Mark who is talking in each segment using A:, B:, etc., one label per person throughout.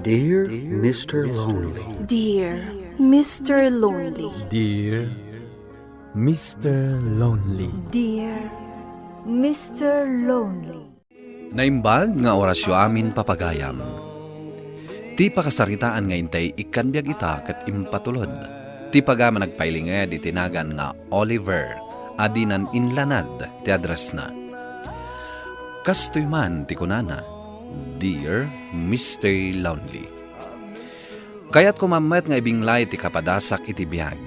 A: Dear Mr. Lonely.
B: Dear Mr. Lonely.
C: Dear Mr. Lonely.
D: Dear Mr. Lonely.
E: Naimbag nga orasyo amin papagayam. Ti pakasaritaan nga intay ikanbiag ita kat impatulod. Ti pagama nagpailinged itinagan nga Oliver, adinan inlanad ti address na. Kastoy man ti kunana, Dear Mr. Lonely. Kaya't kumamet nga ibinglay ti kapadasak iti biyag.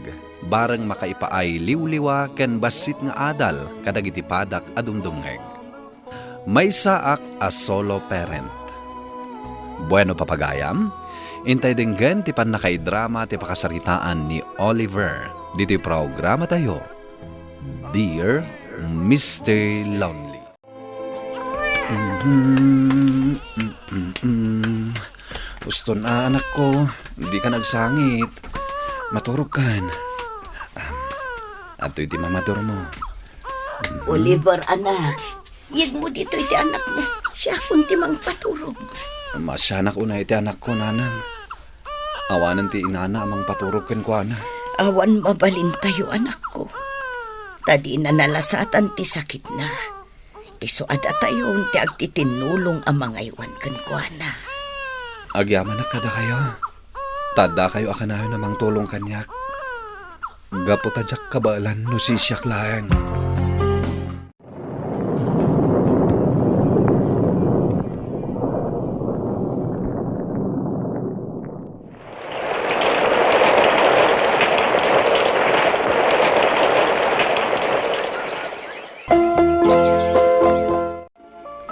E: Barang makaipaay liwliwa ken basit nga adal kadag iti padak adumdumngeg. May saak a solo parent. Bueno papagayam, intay dinggen ti panakaidrama ti pakasaritaan ni Oliver. Dito programa tayo, Dear Mr. Lonely. Gusto na anak ko, hindi ka nagsangit. Maturog kan. Ato iti mamador mo.
F: Oliver, anak. Yag mo dito iti anak mo. Siya akong timang paturog.
E: Masyanak una iti anak ko, nanang. Awanan ti inana amang paturog ken ko, ana.
F: Awan mabalin tayo, anak ko. Tadi na nalasatan ti sakit na. Isuada tayo ti agtitinulong ang mga iwan ken ko, ana.
E: Agyaman na kada kayo. Tada kayo akanayo namang tulong kanyak. Gaputadyak kabalan no si siyak laeng.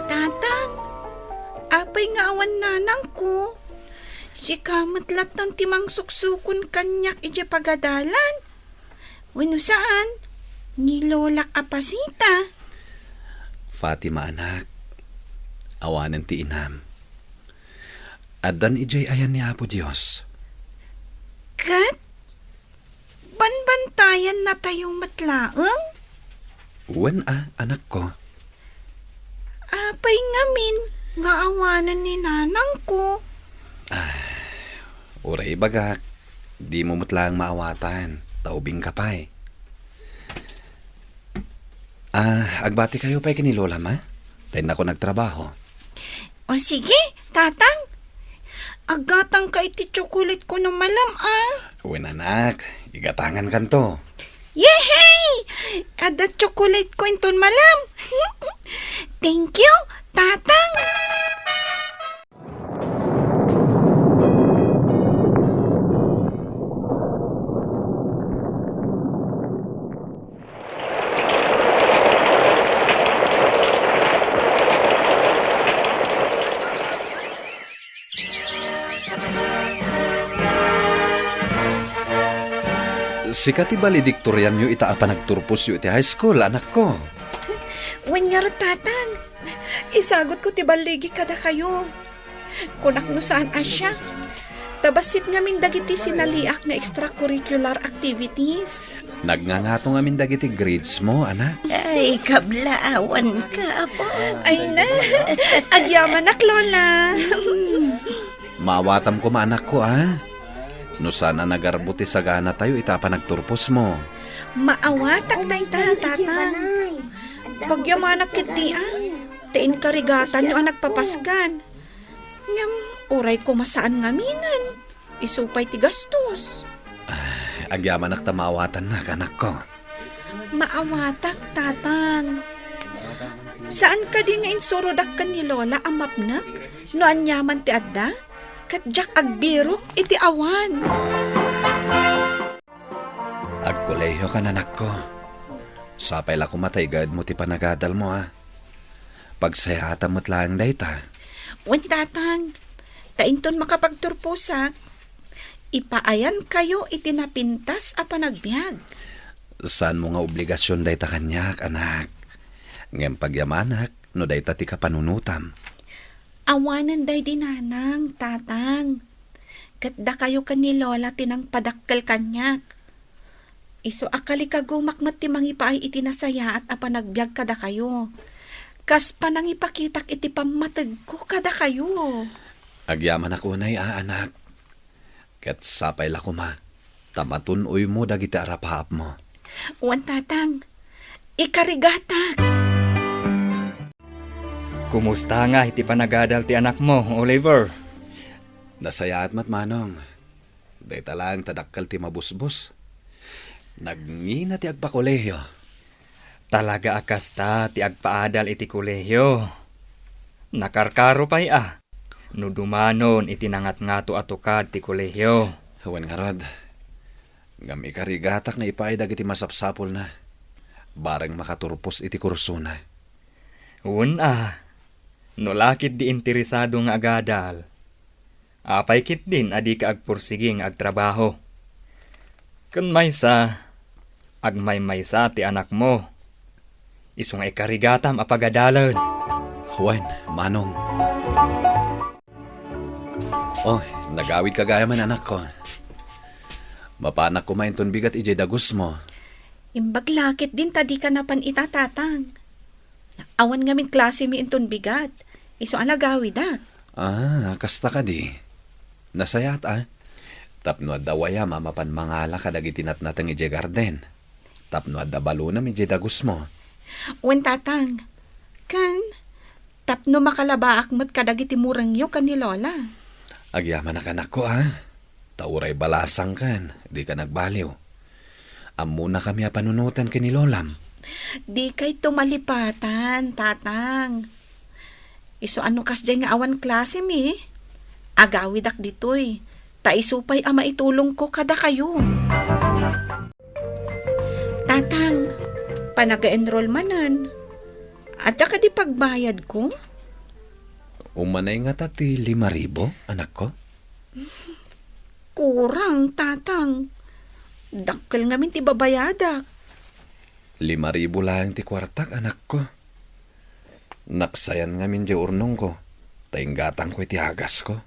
G: Tatang, apay nga awan nanang ko. Si kamatlat ng timang suksukon kanyak iti pagadalan. Wano saan? Ni Lola Kapasita.
E: Fatima anak, awanan ti inam. Adan ijay ayan ni Apo Diyos.
G: Kat? Banbantayan na tayong matlaang?
E: Wen anak ko.
G: Apay ngamin, nga awanan ni nanang ko.
E: Uray bagak, di mo matlang maawatan. Taubing ka pa eh. Agbati kayo pa kini Lola ma? Tayo na ako nagtrabaho.
G: O sige, tatang. Agatang ka iti chocolate ko ng malam,
E: Uwin anak, igatangan kan to.
G: Yehey! Ada chocolate ko inton malam. Thank you, tatang.
E: Si Kati valedictorian yu ita apa nagturpos yu iti high school, anak ko.
G: Wen nga ro, tatang. Isagot ko ti baligi kada kayo. Kunak no saan asya. Tabasit nga min dagiti sinaliak nga extracurricular activities.
E: Nagngangatong amin dagiti grades mo, anak.
F: Ay, kablaawan ka, apo.
G: Ay na, agyaman nak, Lola.
E: Maawatam ko anak ko, No sana nagarbuti sa gana tayo, itapa nagturpos mo.
G: Maawatak tayo, tatang. Pagyamanak kiti, tiin karigatan nyo ang nagpapaskan. Ngam, uray ko masaan nga minan. Isupay ti gastos.
E: Agyaman ak tamawatan na, anak ko.
G: Maawatak, tatang. Saan ka di nga insurodak ka ni Lola ang mapnak? No anyaman ti adda? Katjak agbirok iti awan.
E: Agkoleyo ka na, anak ko. Sapay la kumataygad mo ti panagadal mo, Pagsayatan mo't lang dayta.
G: Wen tatang, tainton makapagturpusak. Ipaayan kayo iti napintas a panagbiag.
E: Saan mo nga obligasyon dayta kanyak, anak? Ngem pagyamanak, no dayta ti kapanunutam.
G: Awanan day dinanang, tatang. Katda kayo kan ni Lola tinang padakkel kanyak. Iso akali ka gumakmat ti mangipaay iti nasaya at apanagbiag kada kayo. Kas panang ipakitak iti pamatag ko kada kayo.
E: Agyaman ako na anak. Ket sapay la ko ma. Tamatunoy mo dagiti arapahap mo.
G: Wan tatang, ikarigatak.
C: Kumusta nga iti panagadal ti anak mo, Oliver?
E: Nasaya at matmanong. Day talang tadakkal ti mabusbus. Nagngina ti agpakoleyo.
C: Talaga akasta ti agpaadal iti kolehiyo. Nakarkaro pa'y no dumanon iti nangat nga to atukad ti kolehiyo.
E: Huwan nga rod. Ngam ikarigatak nga ipaidag iti masapsapol na. Barang makaturpos iti kurso na.
C: No lakit di interesado nga agadal. Apay kit din adi ka agpursiging agtrabaho. Kun maysa, agmay-maysa ti anak mo. Isong ikarigatam apagadalan.
E: Huwan, manong. Oh, nagawid kagaya man anak ko. Mapanak ko mainton bigat ijay dagus mo.
G: Imbaglakit din tadi ka napan itatatang. Awan ngamin klase mi inton bigat. Iso anagawi dak.
E: Kasta ka di. Nasayat Tapno at dawaya mamapan mangala ka dagi tinatnatang ijay garden. Tapno at dabaluna mi ijay dagus mo.
G: Wen tatang, kan tapno makalabaak mo't kadagi timurang yo kan ni Lola.
E: Agyaman na kanak ko Tauray balasang kan, di ka nagbaliw. Amuna kami panunutan ka ni Lolam.
G: Di kay tumalipatan, tatang. Iso ano kas dyan nga awan klase mi? Agawidak ditoy. Taisupay ama itulong ko kada kayo. Tatang, panaga-enroll manan. At ka di pagbayad ko?
E: Umanay nga tati 5,000, anak ko.
G: Kurang, tatang. Dakkel ngamin ti babayadak.
E: 5,000 lang ti kwartak, anak ko. Naksayan ngamin di urnong ko. Tainggatang ko iti hagas ko.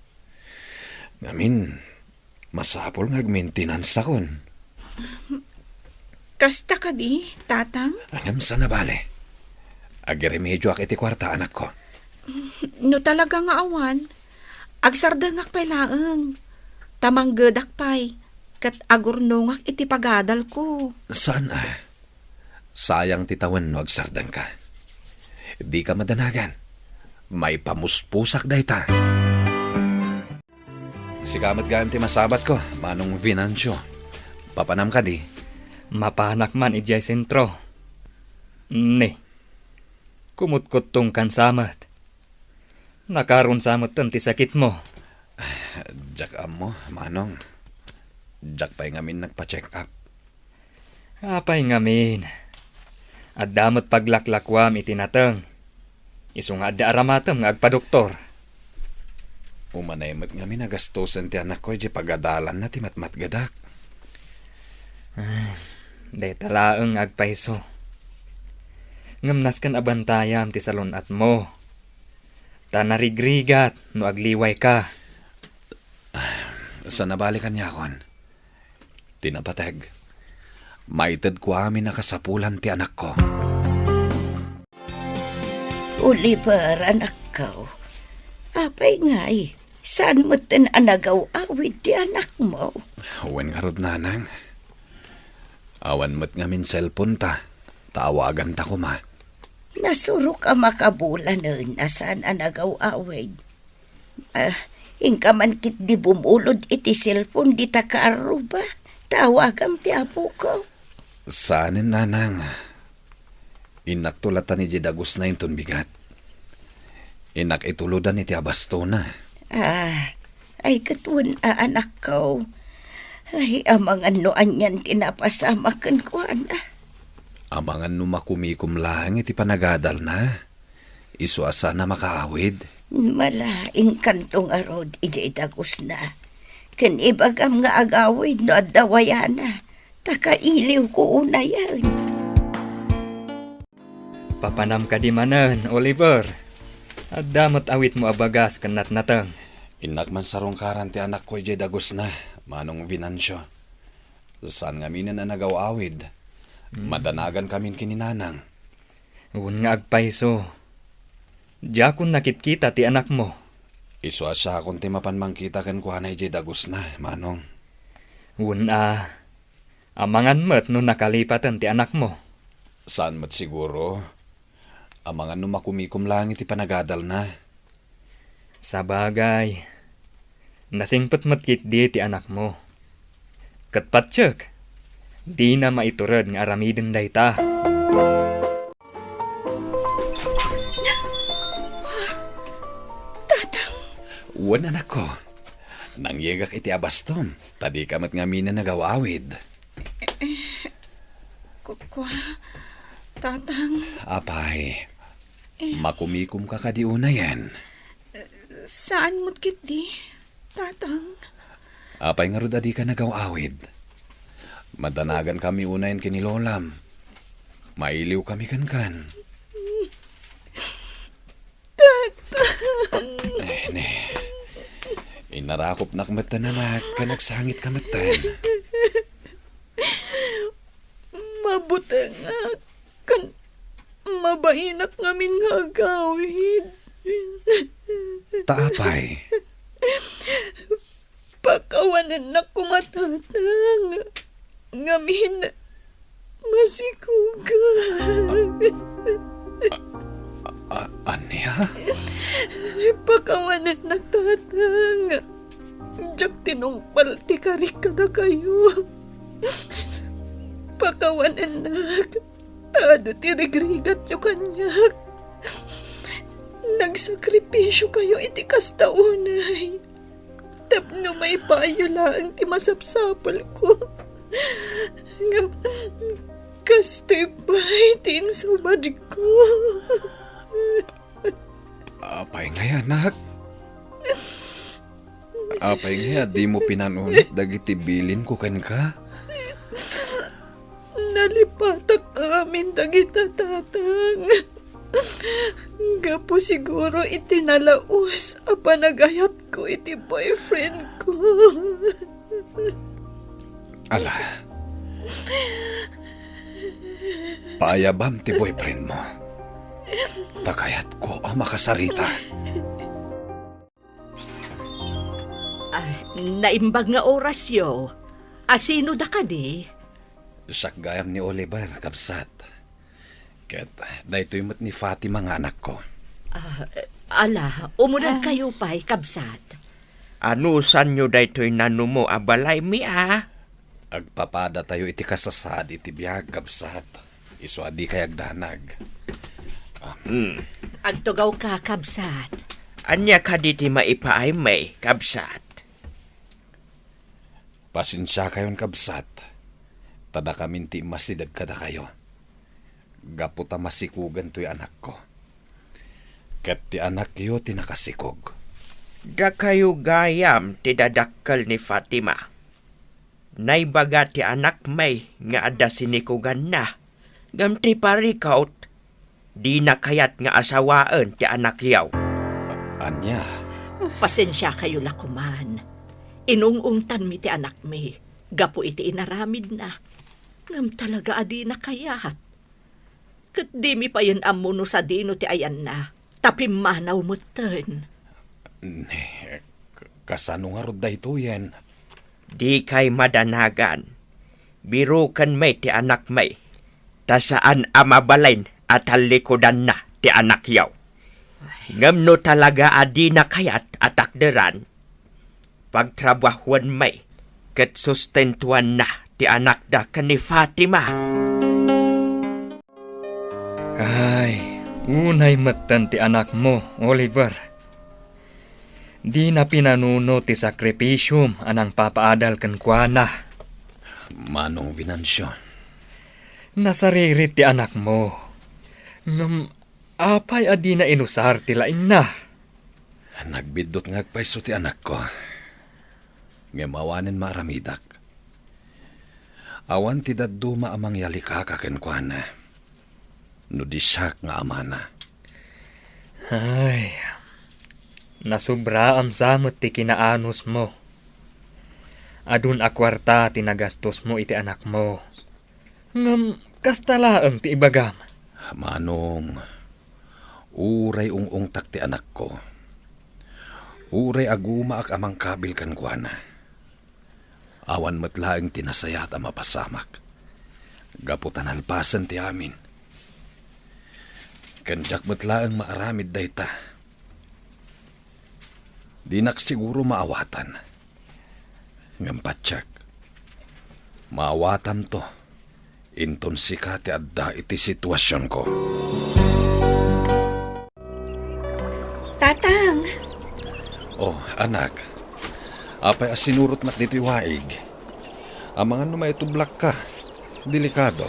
E: Ngamin, masapol ngag-maintenance akon.
G: Kasta ka di, tatang?
E: Angam sa nabale. Agiremedyo ak iti kwarta, anak ko.
G: No talaga nga awan. Agsardangak pa'y laeng. Tamanggedak pa'y. Kat agurnongak iti pagadal ko.
E: Saan Sayang titawan no agsardang ka. Di ka madanagan. May pamuspusak day ta. Sigamat gayam ti masabat ko, manong Venancio. Papanam ka di.
C: Mapanak man ijay sentro. Kumutkot tong kansamat. Nakaroon samot ti sakit mo.
E: Jack mo, manong. Jack pa'y ngamin nagpa-check up.
C: Apay ngamin. At damot paglaklakwam itinatang. Iso nga da aramatam nga agpa-doktor.
E: Umanaymat ngamin nagastosan ti anak ko di pagadalan na ti matmatgadak.
C: Day talaeng agpaiso. Ngamnas kan abantayam ti salon at mo. Tanarigrigat no agliway ka.
E: Sa nabalikan niya kon. Tinapateg. Maited ko amin nakasapulan ti anak ko.
F: Oliver, anak ko. Apay ngay, saan mo tin anagaw awit ti anak mo?
E: Huwag nga rod nanang. Awan mo't ngamin cellphone ta. Tawagan ta ko ma.
F: Nasuro ka makabulan na saan anagaw awit. Ingka man kit di bumulod iti cellphone di takaro ba? Tawagam ti apo ko.
E: Saanin nanang. Inaktulatan ni Jidagus na inton bigat. Inak ituludan iti abasto na.
F: Ay katun anak ko. Ay amangan no anyan tinapasamakan ko ana.
E: Amangan no makumikum lang iti panagadal na. Isuasa na makaawid.
F: Malaing kantong arod iti Dagus na. Kanibagam nga agawid no adawayana. Takailiw ko una yan.
C: Papanam ka di manan, Oliver. At damot awit mo abagas kanat natang.
E: Inak man sarong karan ti anak ko ijay Dagus na, manong Venancio. Saan nga minan na nagaw-awid? Madanagan kamin kininanang.
C: Uwan nga agpaiso. Diya kung nakitkita ti anak mo.
E: Iswa siya kung timapan mangkita kan kuhanay jay dagos na, manong.
C: Una, amangan mo't no nakalipatan ti anak mo.
E: Saan mat siguro? Amangan makumikom lang iti panagadal na.
C: Sa bagay, nasingpot matkit di ti anak mo. Katpatsyok, di na maiturad nga aramidin dayta.
E: Wan anak ko. Nangyegak iti abastom. Tadi kamat nga mina nagawawid.
G: Kukwa, tatang,
E: Apay, makumikom ka kadiuna yan.
G: saan mo't kit di? Tatang,
E: Apay nga rod adi ka nagawawid. Madanagan kami unayin kinilolam. Mailiw kami kan. Ne. Inarakop na kamatan na kanagsangit kamatan.
G: mabuti nga, kan mabainak ngamin nga agawid.
E: Taapay.
G: Pakawanan na kumatatang, ngamin masikugan.
E: Anya?
G: Pakawanan na tatang, jak tinungpal ti karikada kayo. Pakawanan na, ado ti rigrigat nyo kanyak. Nagsakripisyo kayo iti kastaunay. Tapno may payo lang ti masapsapal ko. Ngam, kastipay ti insubad ko.
E: Apay nga anak. Apay nga, di mo pinanunit dagiti bilin ko kan ka.
G: Nalipatak amin dagita tatang. Gapo siguro itinalaos apa nagayat ko iti boyfriend ko.
E: Ala. Paayabam ti boyfriend mo. Takayat ko ang makasarita.
F: Naimbag nga orasyo. Asino da ka di?
E: Sakgayam ni Oliver, kapsat. Ket, dahito'y mat ni Fatima nga anak ko.
F: Ala, umunan kayo pa'y kabsat.
H: Ano san nyo daytoy nano mo abalay mi
E: Agpapada tayo iti kasasad iti biyag, kapsat. Iso adi kay agdanag.
F: Agtugaw ka, kabsat.
H: Anya ka diti maipaay may kabsat.
E: Pasensya kayon, kabsat. Tada kamin ti masidag kada kayo. Gaputa masikugan to'y anak ko. Ket ti anak yo tinakasikog.
H: Da kayo gayam ti dadakkel ni Fatima. Naibaga ti anak may nga ada sinikugan na. Gam ti parikaut, di na kayat nga asawaan ti anak yaw.
E: Anya,
F: Pasensya kayo lakuman. Inungungtan mi ti anak mi. Gapo iti inaramid na. Ngam talaga adi na kayat. Kat di mi pa yun amuno sa dino ti ayan na. Tapi manaw mo ten.
E: kasano nga rod dahito yan?
H: Di kay madanagan. Biro kan may ti anak may. Ta saan amabalain at halikodan na ti anak yaw. Ngam no talaga adi na kayat at akderan. Pagtrabahuan may. Kat sustentuan na ti anak da kan ni Fatima.
C: Ay, unay matan ti anak mo, Oliver. Di na pinanuno ti sakripisyum anang papaadal kan kuana.
E: Manong Vinansyo.
C: Nasaririt ti anak mo. Ngam, apay adi na inusar ti laing na.
E: Nagbidot nga agpaiso ti anak ko. Ngemawanin maaramidak. Awan ti daduma amang yalika kakenkwana. No di siya nga amana.
C: Ay, nasubra am samot ti kinaanos mo. Adun akwarta tinagastos mo iti anak mo. Ngam, kastalaang ti ibagam.
E: Manong, uray ung-ungtak ti anak ko. Uray aguma ak amang kabil kan kuana. Awan matlaang tinasayat ang mapasamak. Gaputan halpasan ti amin. Kanjak matlaang maaramid dayta. Dinak siguro maawatan. Ngampatsak. Maawatan to. Inton sikati adda iti sitwasyon ko.
G: Tatang,
E: Oh, anak. Apay asinurot nak dito'y waig. Ang mga numay tublak ka. Delikado.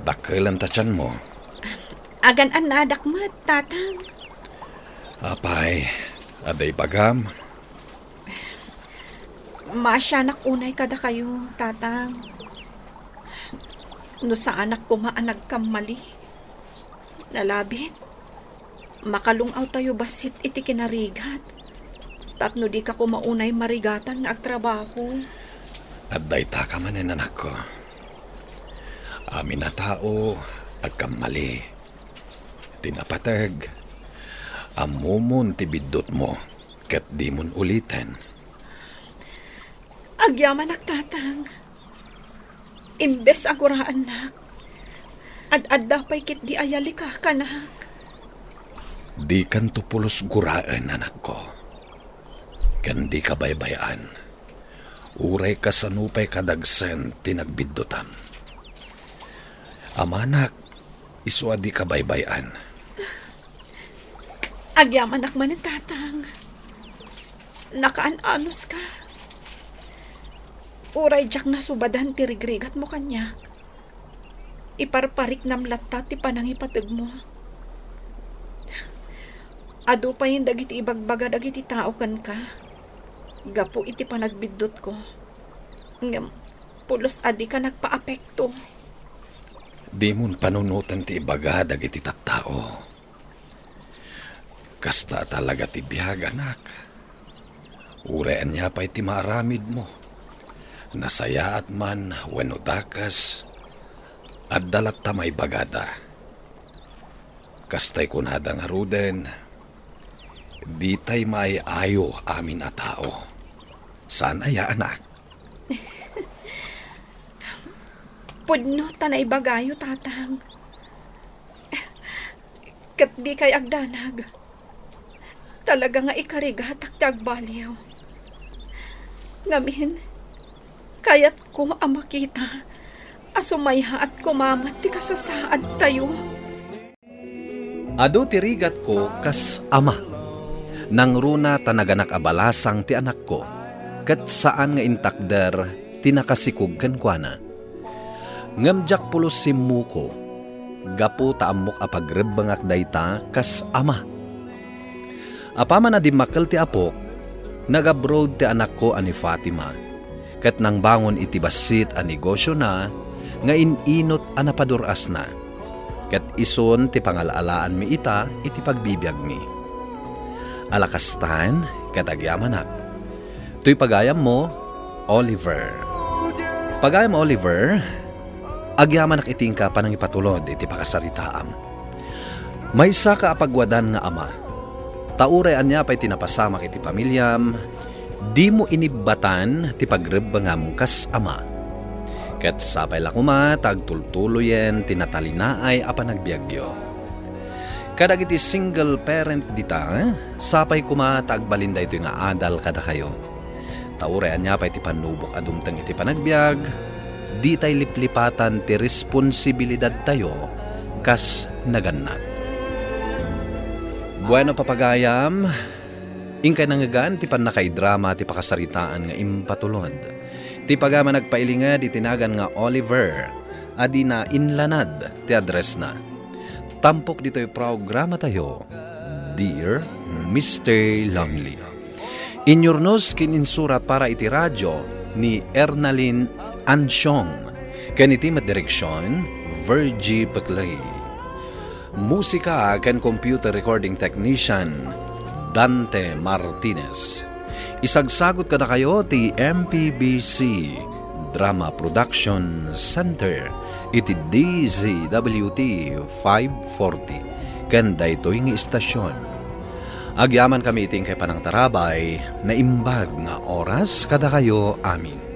E: Dakilan tachan mo.
G: agan anadak mat, tatang.
E: Apay, aday pagam.
G: Masyanak unay kada kayo, tatang. No sa anak ko maanag kamali. Nalabit. Makalungaw tayo basit iti kinarigat. Tapno di ka ko maunay marigatan nga agtrabaho.
E: Aday ta ka manin anak ko. Amin na tao, agkamali. Tinapatag. Amumon ti bidot mo, ket di mon ulitin.
G: Agyaman tatang. Imbes aguraan nak. Ad-adda pa'y kit di ayali ka kanak.
E: Di kan tupulos guraan, anak ko. Kan di ka baybayan. Uray ka sanupay kadagsen tinagbidutam. Amanak, iswa di ka baybayan.
G: Agyaman nak manin tatang. Nakaan-anos ka. Uray jak na subadan ti rigrigat mo kanyak. Iparparik nam latta ti panangipatag mo. Ado pa yung dagiti ibagbaga dagiti tao kan ka. Gapo iti panagbidot ko. Ngam, pulos adi ka nagpa-apekto.
E: Di mon panunutan ti ibaga dagiti tattao. Kasta talaga ti bihag, anak. Urean niya pa'y ti maaramid mo. Nasayaat man wenno dakas at dalat tamay bagada. Kastay kunada nga ruden, di tay maayo amin a tao. Sana ya, anak?
G: Pudno tanay bagayo, tatang. Kat di kay agdanag. Talaga nga ikarigat at tagbaliw. Ngamin, kayat ko ang makita, asumaya at kumamat ti kasasaad tayo.
E: Ado tirigat ko kas ama. Nang runa tanaganak abalasang ti anak ko, kat saan nga intakder tinakasikog kankwana. Ngamjak pulos simuko, gapo taamok apagrebangak dayta kas ama. Apaman na di makal ti apok, nag-abroad ti anak ko ani Fatima. Kat nang bangon iti basit a negosyo na, nga ininot a napaduras na. Kat ison ti pangalalaan mi ita iti pagbibiyag mi. Alakastan, kat agyamanak. Tuy pagayam mo, Oliver. Pagayam Oliver, agyamanak iting ka panang ipatulod iti pakasaritaam. May sa ka apagwadan nga ama. Taurean niya pa'y tinapasamak iti pamilyam, di mo inibatan ti pagrebangam kas ama. Ket sapay lakuma tagtultuloyen tinatalinaay a panagbiagyo. Kadag iti single parent dita, sapay kuma tagbalinda ito nga adal kada kayo. Taurean niya pa'y ti panubok adumtang iti panagbiag, di tay liplipatan ti responsibilidad tayo kas nagannak. Bueno papagayam, ingkay nangagan ti panakaidrama ti pakasaritaan nga impatulod. Ti pagama nagpailinga di tinagan nga Oliver, adi na inlanad ti address na. Tampok dito'y programa tayo, Dear Mr. Longley. Inyornos kininsurat para iti radyo ni Ernalyn Ansyong, kaniti matdireksyon, Virgie Paclay. Musika ken computer recording technician Dante Martinez. Isagsagot kada kayo ti MPBC Drama Production Center iti DZWT 540 ken daytoy nga istasyon. Agyaman kami iting kay panang tarabay, na imbag nga oras kada kayo amin.